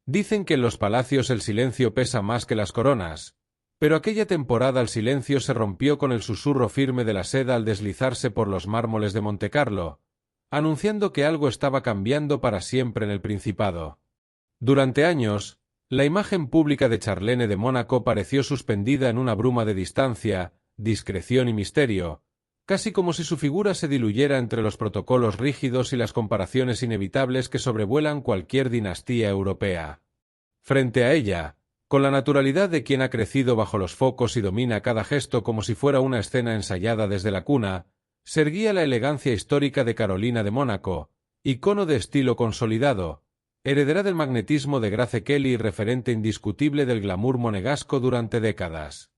Dicen que en los palacios el silencio pesa más que las coronas, pero aquella temporada el silencio se rompió con el susurro firme de la seda al deslizarse por los mármoles de Montecarlo, anunciando que algo estaba cambiando para siempre en el Principado. Durante años, la imagen pública de Charlene de Mónaco pareció suspendida en una bruma de distancia, discreción y misterio, casi como si su figura se diluyera entre los protocolos rígidos y las comparaciones inevitables que sobrevuelan cualquier dinastía europea. Frente a ella, con la naturalidad de quien ha crecido bajo los focos y domina cada gesto como si fuera una escena ensayada desde la cuna, se erguía la elegancia histórica de Carolina de Mónaco, icono de estilo consolidado, heredera del magnetismo de Grace Kelly y referente indiscutible del glamour monegasco durante décadas.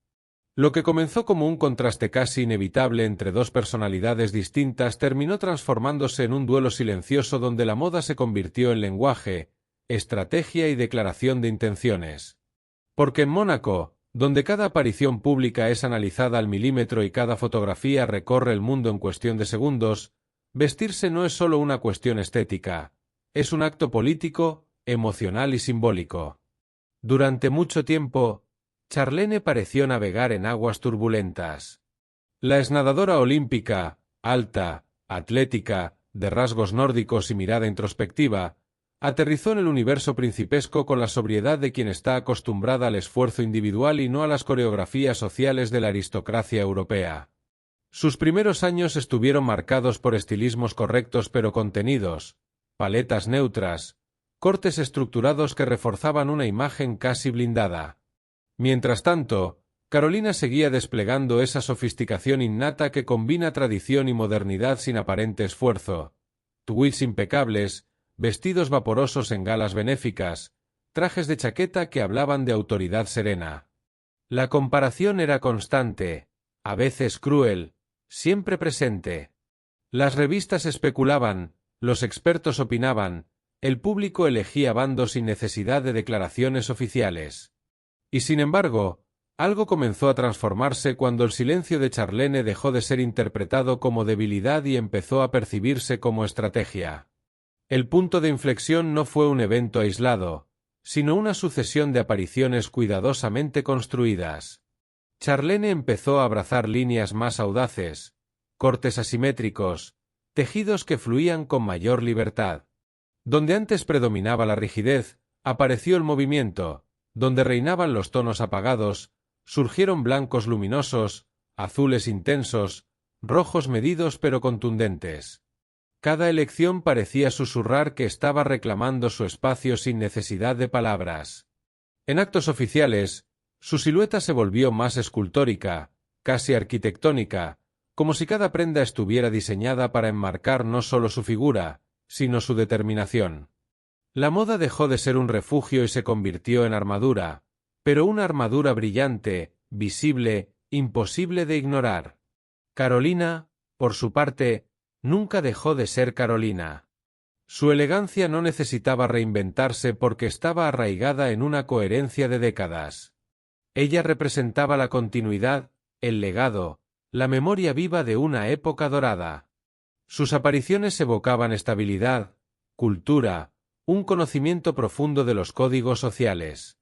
Lo que comenzó como un contraste casi inevitable entre dos personalidades distintas terminó transformándose en un duelo silencioso donde la moda se convirtió en lenguaje, estrategia y declaración de intenciones. Porque en Mónaco, donde cada aparición pública es analizada al milímetro y cada fotografía recorre el mundo en cuestión de segundos, vestirse no es solo una cuestión estética, es un acto político, emocional y simbólico. Durante mucho tiempo, Charlene pareció navegar en aguas turbulentas. La exnadadora olímpica, alta, atlética, de rasgos nórdicos y mirada introspectiva, aterrizó en el universo principesco con la sobriedad de quien está acostumbrada al esfuerzo individual y no a las coreografías sociales de la aristocracia europea. Sus primeros años estuvieron marcados por estilismos correctos pero contenidos, paletas neutras, cortes estructurados que reforzaban una imagen casi blindada. Mientras tanto, Carolina seguía desplegando esa sofisticación innata que combina tradición y modernidad sin aparente esfuerzo. Tweeds impecables, vestidos vaporosos en galas benéficas, trajes de chaqueta que hablaban de autoridad serena. La comparación era constante, a veces cruel, siempre presente. Las revistas especulaban, los expertos opinaban, el público elegía bandos sin necesidad de declaraciones oficiales. Y sin embargo, algo comenzó a transformarse cuando el silencio de Charlene dejó de ser interpretado como debilidad y empezó a percibirse como estrategia. El punto de inflexión no fue un evento aislado, sino una sucesión de apariciones cuidadosamente construidas. Charlene empezó a abrazar líneas más audaces, cortes asimétricos, tejidos que fluían con mayor libertad. Donde antes predominaba la rigidez, apareció el movimiento, donde reinaban los tonos apagados, surgieron blancos luminosos, azules intensos, rojos medidos pero contundentes. Cada elección parecía susurrar que estaba reclamando su espacio sin necesidad de palabras. En actos oficiales, su silueta se volvió más escultórica, casi arquitectónica, como si cada prenda estuviera diseñada para enmarcar no solo su figura, sino su determinación. La moda dejó de ser un refugio y se convirtió en armadura, pero una armadura brillante, visible, imposible de ignorar. Carolina, por su parte, nunca dejó de ser Carolina. Su elegancia no necesitaba reinventarse porque estaba arraigada en una coherencia de décadas. Ella representaba la continuidad, el legado, la memoria viva de una época dorada. Sus apariciones evocaban estabilidad, cultura, un conocimiento profundo de los códigos sociales.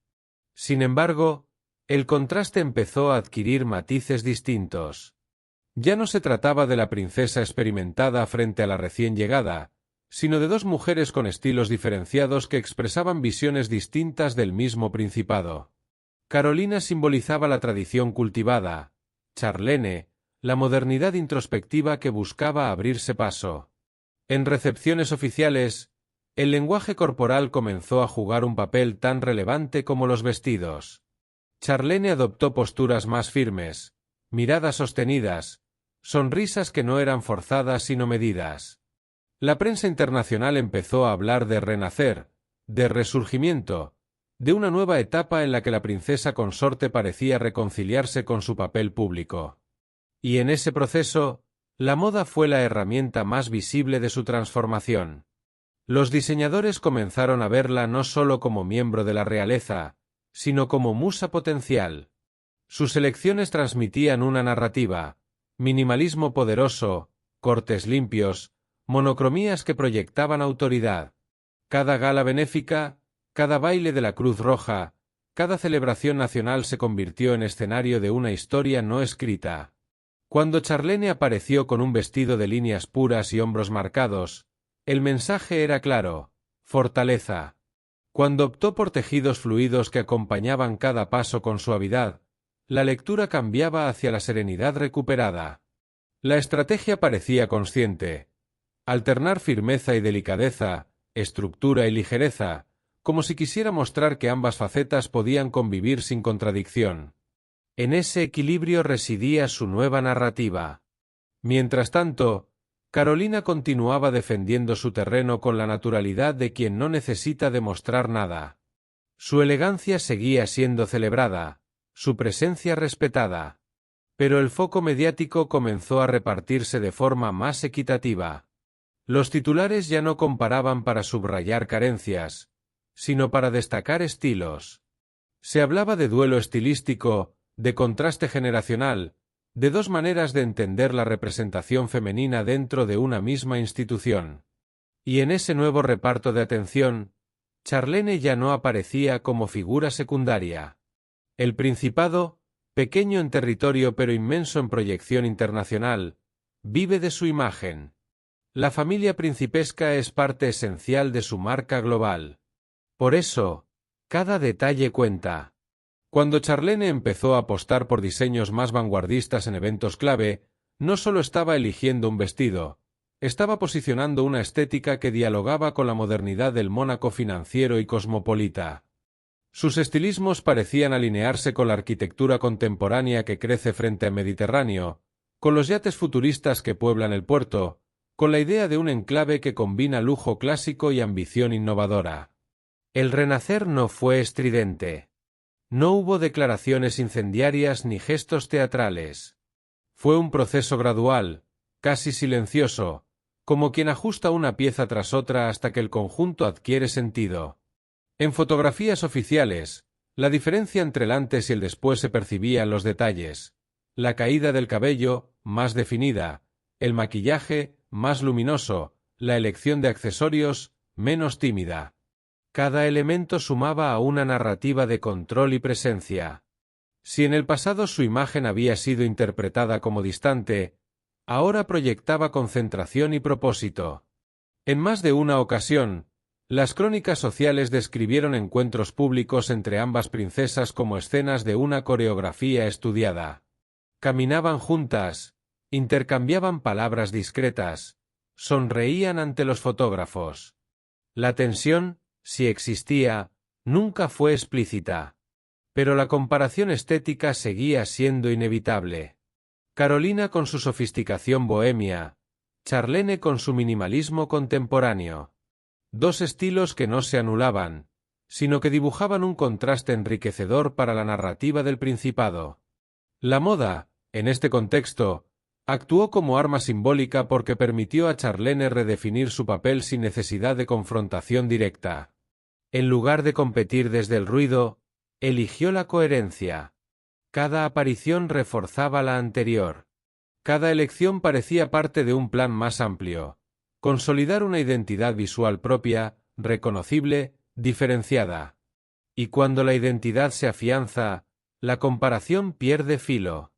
Sin embargo, el contraste empezó a adquirir matices distintos. Ya no se trataba de la princesa experimentada frente a la recién llegada, sino de dos mujeres con estilos diferenciados que expresaban visiones distintas del mismo principado. Carolina simbolizaba la tradición cultivada, Charlene, la modernidad introspectiva que buscaba abrirse paso. En recepciones oficiales, el lenguaje corporal comenzó a jugar un papel tan relevante como los vestidos. Charlene adoptó posturas más firmes, miradas sostenidas, sonrisas que no eran forzadas sino medidas. La prensa internacional empezó a hablar de renacer, de resurgimiento, de una nueva etapa en la que la princesa consorte parecía reconciliarse con su papel público. Y en ese proceso, la moda fue la herramienta más visible de su transformación. Los diseñadores comenzaron a verla no solo como miembro de la realeza, sino como musa potencial. Sus elecciones transmitían una narrativa, minimalismo poderoso, cortes limpios, monocromías que proyectaban autoridad. Cada gala benéfica, cada baile de la Cruz Roja, cada celebración nacional se convirtió en escenario de una historia no escrita. Cuando Charlene apareció con un vestido de líneas puras y hombros marcados, el mensaje era claro: fortaleza. Cuando optó por tejidos fluidos que acompañaban cada paso con suavidad, la lectura cambiaba hacia la serenidad recuperada. La estrategia parecía consciente: alternar firmeza y delicadeza, estructura y ligereza, como si quisiera mostrar que ambas facetas podían convivir sin contradicción. En ese equilibrio residía su nueva narrativa. Mientras tanto, Carolina continuaba defendiendo su terreno con la naturalidad de quien no necesita demostrar nada. Su elegancia seguía siendo celebrada, su presencia respetada. Pero el foco mediático comenzó a repartirse de forma más equitativa. Los titulares ya no comparaban para subrayar carencias, sino para destacar estilos. Se hablaba de duelo estilístico, de contraste generacional, de dos maneras de entender la representación femenina dentro de una misma institución. Y en ese nuevo reparto de atención, Charlene ya no aparecía como figura secundaria. El Principado, pequeño en territorio pero inmenso en proyección internacional, vive de su imagen. La familia principesca es parte esencial de su marca global. Por eso, cada detalle cuenta. Cuando Charlene empezó a apostar por diseños más vanguardistas en eventos clave, no solo estaba eligiendo un vestido, estaba posicionando una estética que dialogaba con la modernidad del Mónaco financiero y cosmopolita. Sus estilismos parecían alinearse con la arquitectura contemporánea que crece frente al Mediterráneo, con los yates futuristas que pueblan el puerto, con la idea de un enclave que combina lujo clásico y ambición innovadora. El renacer no fue estridente. No hubo declaraciones incendiarias ni gestos teatrales. Fue un proceso gradual, casi silencioso, como quien ajusta una pieza tras otra hasta que el conjunto adquiere sentido. En fotografías oficiales, la diferencia entre el antes y el después se percibía en los detalles: la caída del cabello, más definida; el maquillaje, más luminoso; la elección de accesorios, menos tímida. Cada elemento sumaba a una narrativa de control y presencia. Si en el pasado su imagen había sido interpretada como distante, ahora proyectaba concentración y propósito. En más de una ocasión, las crónicas sociales describieron encuentros públicos entre ambas princesas como escenas de una coreografía estudiada. Caminaban juntas, intercambiaban palabras discretas, sonreían ante los fotógrafos. La tensión, si existía, nunca fue explícita. Pero la comparación estética seguía siendo inevitable. Carolina con su sofisticación bohemia, Charlene con su minimalismo contemporáneo. Dos estilos que no se anulaban, sino que dibujaban un contraste enriquecedor para la narrativa del Principado. La moda, en este contexto, actuó como arma simbólica porque permitió a Charlene redefinir su papel sin necesidad de confrontación directa. En lugar de competir desde el ruido, eligió la coherencia. Cada aparición reforzaba la anterior. Cada elección parecía parte de un plan más amplio: consolidar una identidad visual propia, reconocible, diferenciada. Y cuando la identidad se afianza, la comparación pierde filo.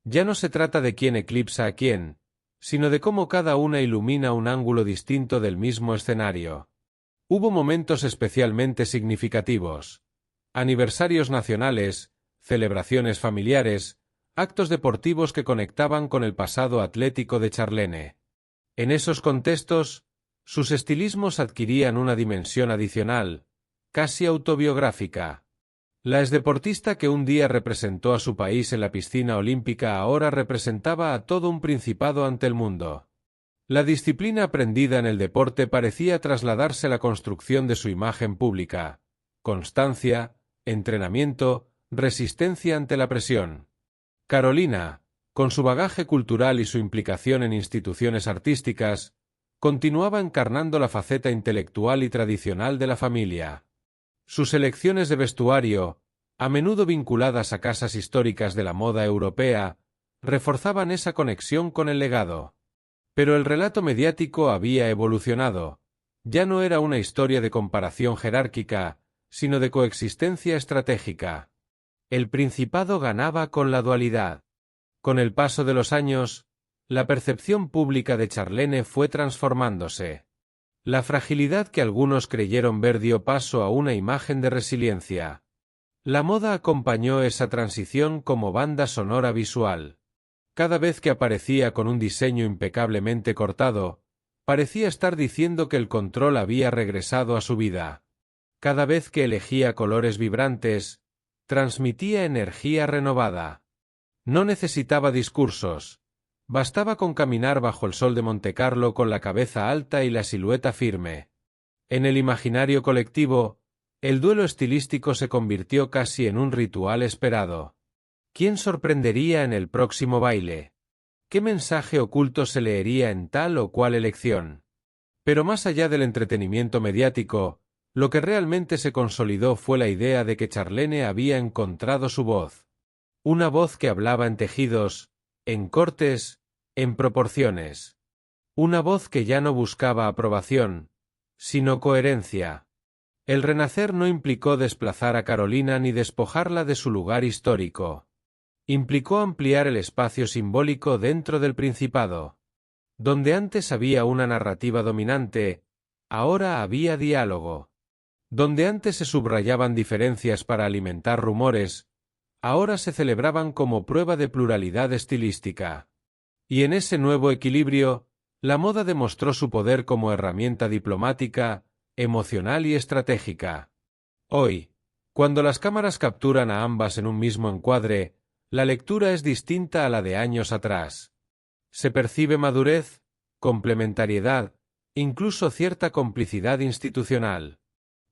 Ya no se trata de quién eclipsa a quién, sino de cómo cada una ilumina un ángulo distinto del mismo escenario. Hubo momentos especialmente significativos: aniversarios nacionales, celebraciones familiares, actos deportivos que conectaban con el pasado atlético de Charlene. En esos contextos, sus estilismos adquirían una dimensión adicional, casi autobiográfica. La exdeportista que un día representó a su país en la piscina olímpica ahora representaba a todo un principado ante el mundo. La disciplina aprendida en el deporte parecía trasladarse a la construcción de su imagen pública: constancia, entrenamiento, resistencia ante la presión. Carolina, con su bagaje cultural y su implicación en instituciones artísticas, continuaba encarnando la faceta intelectual y tradicional de la familia. Sus elecciones de vestuario, a menudo vinculadas a casas históricas de la moda europea, reforzaban esa conexión con el legado. Pero el relato mediático había evolucionado. Ya no era una historia de comparación jerárquica, sino de coexistencia estratégica. El Principado ganaba con la dualidad. Con el paso de los años, la percepción pública de Charlene fue transformándose. La fragilidad que algunos creyeron ver dio paso a una imagen de resiliencia. La moda acompañó esa transición como banda sonora visual. Cada vez que aparecía con un diseño impecablemente cortado, parecía estar diciendo que el control había regresado a su vida. Cada vez que elegía colores vibrantes, transmitía energía renovada. No necesitaba discursos. Bastaba con caminar bajo el sol de Montecarlo con la cabeza alta y la silueta firme. En el imaginario colectivo, el duelo estilístico se convirtió casi en un ritual esperado. ¿Quién sorprendería en el próximo baile? ¿Qué mensaje oculto se leería en tal o cual elección? Pero más allá del entretenimiento mediático, lo que realmente se consolidó fue la idea de que Charlene había encontrado su voz. Una voz que hablaba en tejidos, en cortes, en proporciones. Una voz que ya no buscaba aprobación, sino coherencia. El renacer no implicó desplazar a Carolina ni despojarla de su lugar histórico. Implicó ampliar el espacio simbólico dentro del Principado. Donde antes había una narrativa dominante, ahora había diálogo. Donde antes se subrayaban diferencias para alimentar rumores, ahora se celebraban como prueba de pluralidad estilística. Y en ese nuevo equilibrio, la moda demostró su poder como herramienta diplomática, emocional y estratégica. Hoy, cuando las cámaras capturan a ambas en un mismo encuadre, la lectura es distinta a la de años atrás. Se percibe madurez, complementariedad, incluso cierta complicidad institucional.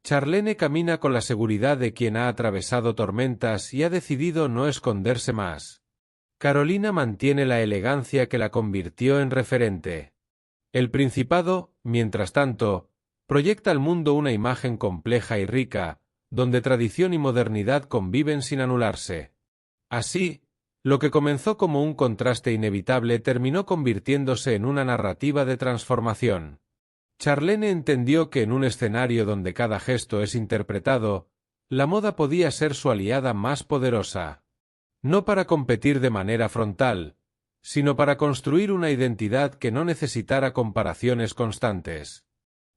Charlene camina con la seguridad de quien ha atravesado tormentas y ha decidido no esconderse más. Carolina mantiene la elegancia que la convirtió en referente. El Principado, mientras tanto, proyecta al mundo una imagen compleja y rica, donde tradición y modernidad conviven sin anularse. Así, lo que comenzó como un contraste inevitable terminó convirtiéndose en una narrativa de transformación. Charlene entendió que en un escenario donde cada gesto es interpretado, la moda podía ser su aliada más poderosa. No para competir de manera frontal, sino para construir una identidad que no necesitara comparaciones constantes.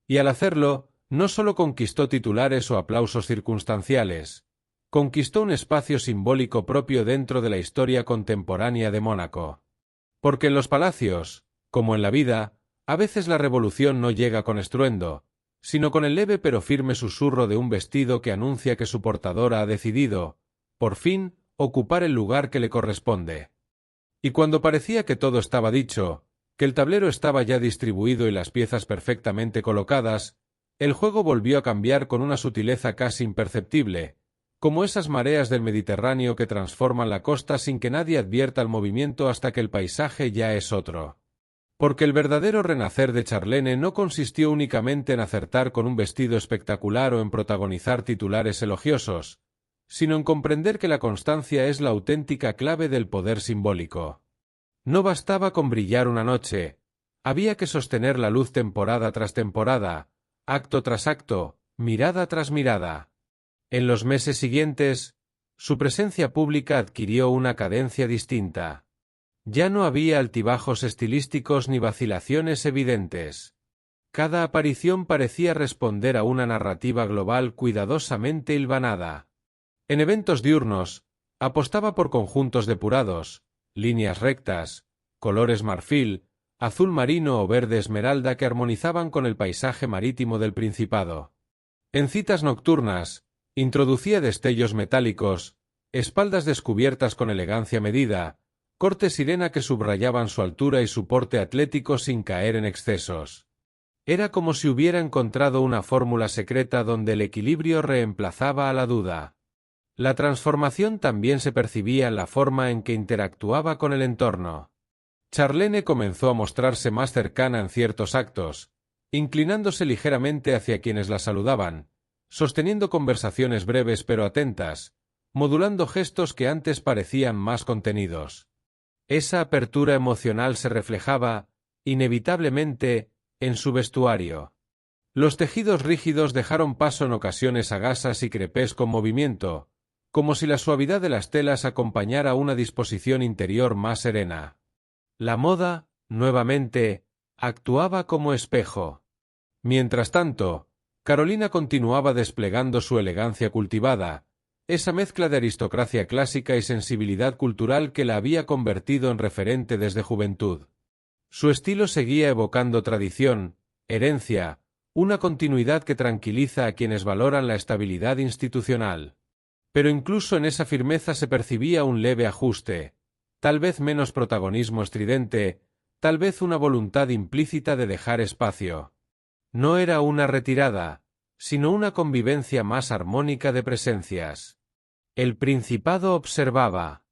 Y al hacerlo, no solo conquistó titulares o aplausos circunstanciales, conquistó un espacio simbólico propio dentro de la historia contemporánea de Mónaco. Porque en los palacios, como en la vida, a veces la revolución no llega con estruendo, sino con el leve pero firme susurro de un vestido que anuncia que su portadora ha decidido, por fin, ocupar el lugar que le corresponde. Y cuando parecía que todo estaba dicho, que el tablero estaba ya distribuido y las piezas perfectamente colocadas, el juego volvió a cambiar con una sutileza casi imperceptible, como esas mareas del Mediterráneo que transforman la costa sin que nadie advierta el movimiento hasta que el paisaje ya es otro. Porque el verdadero renacer de Charlene no consistió únicamente en acertar con un vestido espectacular o en protagonizar titulares elogiosos, sino en comprender que la constancia es la auténtica clave del poder simbólico. No bastaba con brillar una noche, había que sostener la luz temporada tras temporada, acto tras acto, mirada tras mirada. En los meses siguientes, su presencia pública adquirió una cadencia distinta. Ya no había altibajos estilísticos ni vacilaciones evidentes. Cada aparición parecía responder a una narrativa global cuidadosamente hilvanada. En eventos diurnos, apostaba por conjuntos depurados, líneas rectas, colores marfil, azul marino o verde esmeralda que armonizaban con el paisaje marítimo del Principado. En citas nocturnas, introducía destellos metálicos, espaldas descubiertas con elegancia medida, corte sirena que subrayaban su altura y su porte atlético sin caer en excesos. Era como si hubiera encontrado una fórmula secreta donde el equilibrio reemplazaba a la duda. La transformación también se percibía en la forma en que interactuaba con el entorno. Charlene comenzó a mostrarse más cercana en ciertos actos, inclinándose ligeramente hacia quienes la saludaban, sosteniendo conversaciones breves pero atentas, modulando gestos que antes parecían más contenidos. Esa apertura emocional se reflejaba, inevitablemente, en su vestuario. Los tejidos rígidos dejaron paso en ocasiones a gasas y crepés con movimiento, como si la suavidad de las telas acompañara una disposición interior más serena. La moda, nuevamente, actuaba como espejo. Mientras tanto, Carolina continuaba desplegando su elegancia cultivada, esa mezcla de aristocracia clásica y sensibilidad cultural que la había convertido en referente desde juventud. Su estilo seguía evocando tradición, herencia, una continuidad que tranquiliza a quienes valoran la estabilidad institucional. Pero incluso en esa firmeza se percibía un leve ajuste, tal vez menos protagonismo estridente, tal vez una voluntad implícita de dejar espacio. No era una retirada, sino una convivencia más armónica de presencias. El Principado observaba.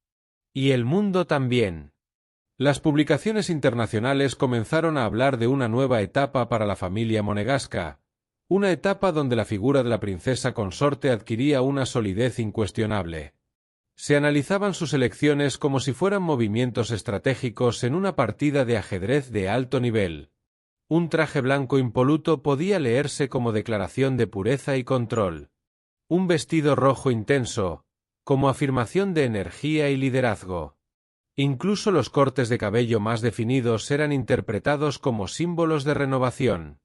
Y el mundo también. Las publicaciones internacionales comenzaron a hablar de una nueva etapa para la familia monegasca, una etapa donde la figura de la princesa consorte adquiría una solidez incuestionable. Se analizaban sus elecciones como si fueran movimientos estratégicos en una partida de ajedrez de alto nivel. Un traje blanco impoluto podía leerse como declaración de pureza y control. Un vestido rojo intenso, como afirmación de energía y liderazgo. Incluso los cortes de cabello más definidos eran interpretados como símbolos de renovación.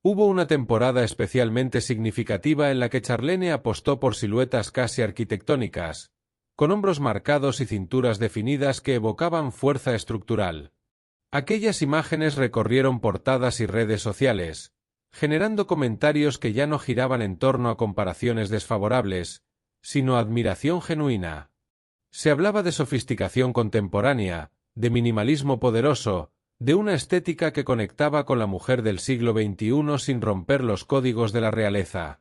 Hubo una temporada especialmente significativa en la que Charlene apostó por siluetas casi arquitectónicas, con hombros marcados y cinturas definidas que evocaban fuerza estructural. Aquellas imágenes recorrieron portadas y redes sociales, generando comentarios que ya no giraban en torno a comparaciones desfavorables, sino admiración genuina. Se hablaba de sofisticación contemporánea, de minimalismo poderoso, de una estética que conectaba con la mujer del siglo XXI sin romper los códigos de la realeza.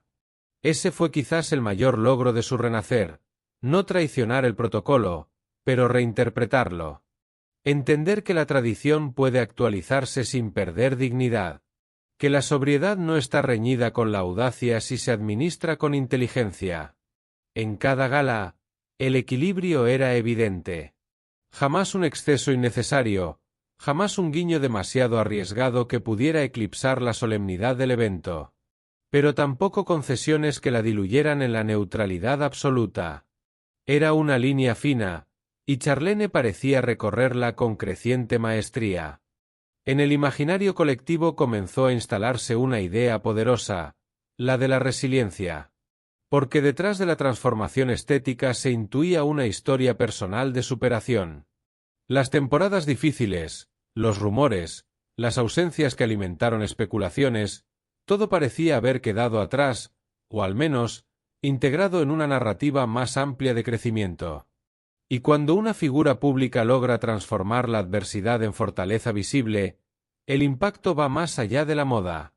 Ese fue quizás el mayor logro de su renacer, no traicionar el protocolo, pero reinterpretarlo. Entender que la tradición puede actualizarse sin perder dignidad. Que la sobriedad no está reñida con la audacia si se administra con inteligencia. En cada gala, el equilibrio era evidente. Jamás un exceso innecesario, jamás un guiño demasiado arriesgado que pudiera eclipsar la solemnidad del evento. Pero tampoco concesiones que la diluyeran en la neutralidad absoluta. Era una línea fina, y Charlene parecía recorrerla con creciente maestría. En el imaginario colectivo comenzó a instalarse una idea poderosa, la de la resiliencia. Porque detrás de la transformación estética se intuía una historia personal de superación. Las temporadas difíciles, los rumores, las ausencias que alimentaron especulaciones, todo parecía haber quedado atrás, o al menos, integrado en una narrativa más amplia de crecimiento. Y cuando una figura pública logra transformar la adversidad en fortaleza visible, el impacto va más allá de la moda.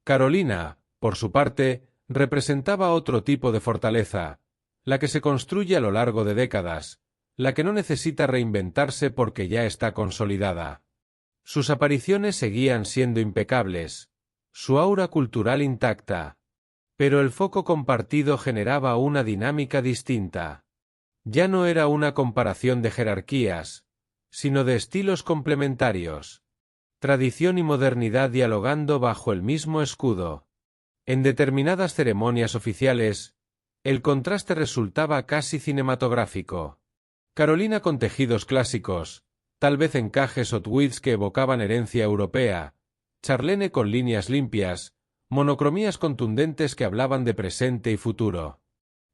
Carolina, por su parte, representaba otro tipo de fortaleza, la que se construye a lo largo de décadas, la que no necesita reinventarse porque ya está consolidada. Sus apariciones seguían siendo impecables, su aura cultural intacta, pero el foco compartido generaba una dinámica distinta. Ya no era una comparación de jerarquías, sino de estilos complementarios. Tradición y modernidad dialogando bajo el mismo escudo. En determinadas ceremonias oficiales, el contraste resultaba casi cinematográfico. Carolina con tejidos clásicos, tal vez encajes o tweeds que evocaban herencia europea, Charlene con líneas limpias, monocromías contundentes que hablaban de presente y futuro.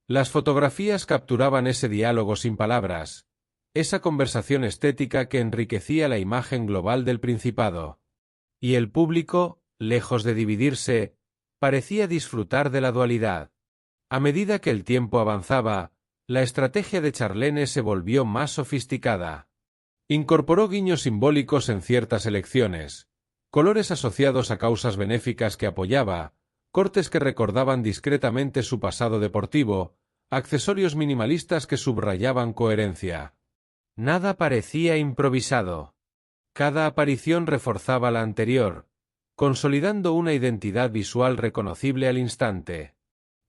Las fotografías capturaban ese diálogo sin palabras, esa conversación estética que enriquecía la imagen global del Principado. Y el público, lejos de dividirse, parecía disfrutar de la dualidad. A medida que el tiempo avanzaba, la estrategia de Charlene se volvió más sofisticada. Incorporó guiños simbólicos en ciertas elecciones, colores asociados a causas benéficas que apoyaba, cortes que recordaban discretamente su pasado deportivo, accesorios minimalistas que subrayaban coherencia. Nada parecía improvisado. Cada aparición reforzaba la anterior, consolidando una identidad visual reconocible al instante.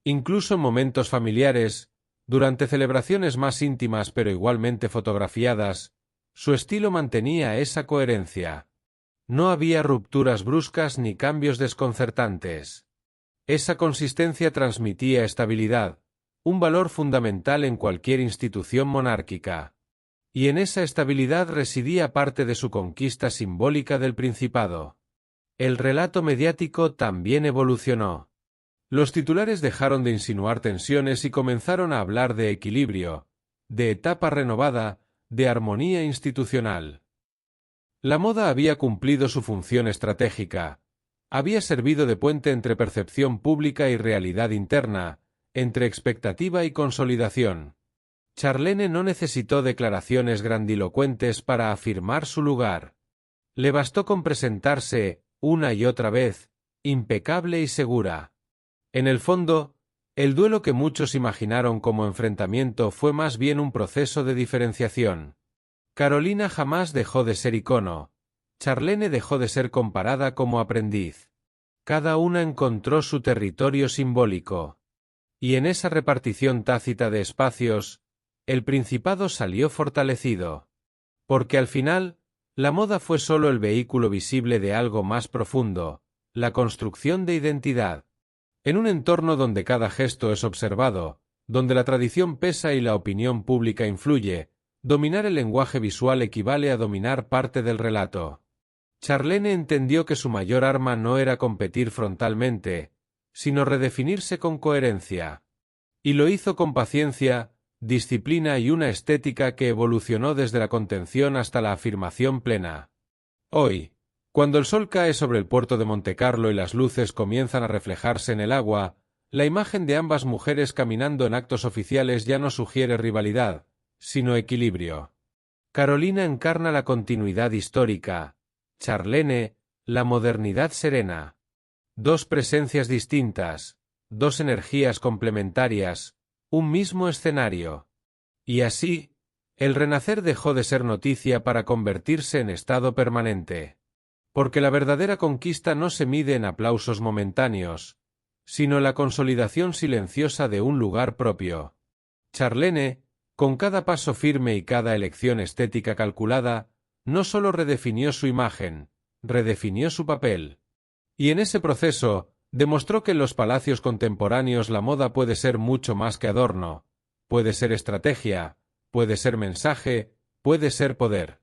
Incluso en momentos familiares, durante celebraciones más íntimas pero igualmente fotografiadas, su estilo mantenía esa coherencia. No había rupturas bruscas ni cambios desconcertantes. Esa consistencia transmitía estabilidad, un valor fundamental en cualquier institución monárquica. Y en esa estabilidad residía parte de su conquista simbólica del Principado. El relato mediático también evolucionó. Los titulares dejaron de insinuar tensiones y comenzaron a hablar de equilibrio, de etapa renovada, de armonía institucional. La moda había cumplido su función estratégica. Había servido de puente entre percepción pública y realidad interna, entre expectativa y consolidación. Charlene no necesitó declaraciones grandilocuentes para afirmar su lugar. Le bastó con presentarse, una y otra vez, impecable y segura. En el fondo, el duelo que muchos imaginaron como enfrentamiento fue más bien un proceso de diferenciación. Carolina jamás dejó de ser icono. Charlene dejó de ser comparada como aprendiz. Cada una encontró su territorio simbólico. Y en esa repartición tácita de espacios, el Principado salió fortalecido. Porque al final, la moda fue solo el vehículo visible de algo más profundo, la construcción de identidad. En un entorno donde cada gesto es observado, donde la tradición pesa y la opinión pública influye, dominar el lenguaje visual equivale a dominar parte del relato. Charlene entendió que su mayor arma no era competir frontalmente, sino redefinirse con coherencia. Y lo hizo con paciencia, disciplina y una estética que evolucionó desde la contención hasta la afirmación plena. Hoy, cuando el sol cae sobre el puerto de Montecarlo y las luces comienzan a reflejarse en el agua, la imagen de ambas mujeres caminando en actos oficiales ya no sugiere rivalidad, sino equilibrio. Carolina encarna la continuidad histórica, Charlene, la modernidad serena. Dos presencias distintas, dos energías complementarias, un mismo escenario. Y así, el renacer dejó de ser noticia para convertirse en estado permanente. Porque la verdadera conquista no se mide en aplausos momentáneos, sino en la consolidación silenciosa de un lugar propio. Charlene, con cada paso firme y cada elección estética calculada, no solo redefinió su imagen, redefinió su papel. Y en ese proceso, demostró que en los palacios contemporáneos la moda puede ser mucho más que adorno, puede ser estrategia, puede ser mensaje, puede ser poder.